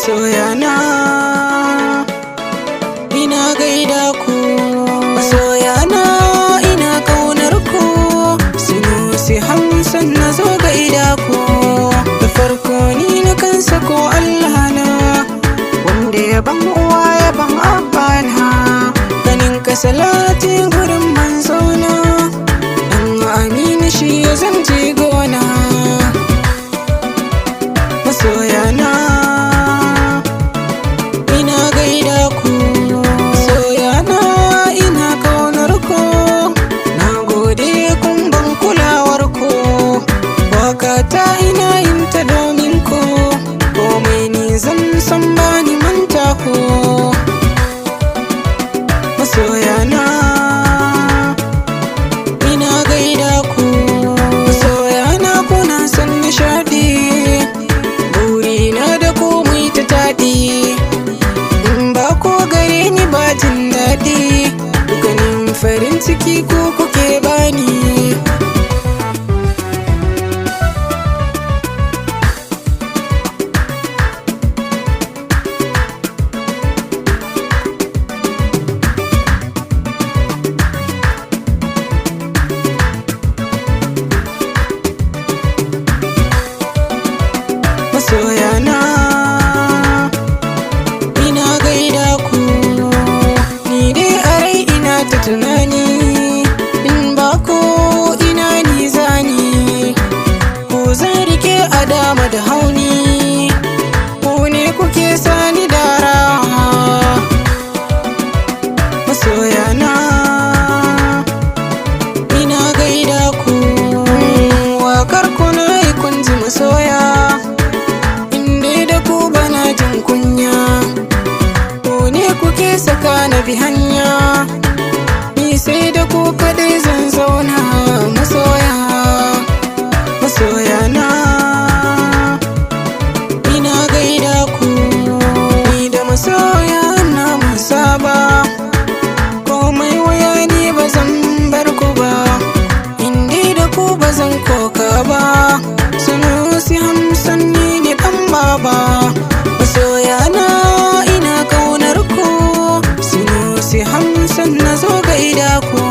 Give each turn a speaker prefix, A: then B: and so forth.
A: masoyana ina gaida ku, masoyana ina kaunar ku. Sunusi Hamsan na zo gaida ku. Da farko ni na kansa ko Allah na, wanda ya ban uwa ya ban abana, ganin ka salati gurin manzona, dan amina shi ya zance gona. Masoyana ina gaida ku, masoyana ina kaunar ku. Na gode kun ban kulawar ku, wakata ina yin ta domin ku, komai ni zan san bani manta ku. Masoyana ina gaida ku, masoyana kuna san nishadi, burina da ku mai ta taɗi. In ba ko gare ni ba jin daɗi, ganin farin ciki ko kuke bani. Masoyana ina gaida ku, ni dai a rai ina ta tunani, in ba ko ina ni zani, ko zan rike a dama da hauni, ku ne kuke sani dara. Masoyana ina gaida ku, wakar ku na yi kun ji masoya, kunya ku ne kuke saka na bi hanya, ni sai da ku kadai zan zauna. Masoya masoyana ina gaida ku, ni da masoya na mun saba, komai waya ni ba zan bar ku ba, inda da ku ba zan koka ba. Sunusi Hamsan ni ne dan baba, masoyana ina kaunar ku. Sunusi Hamsan na zo gaida ku.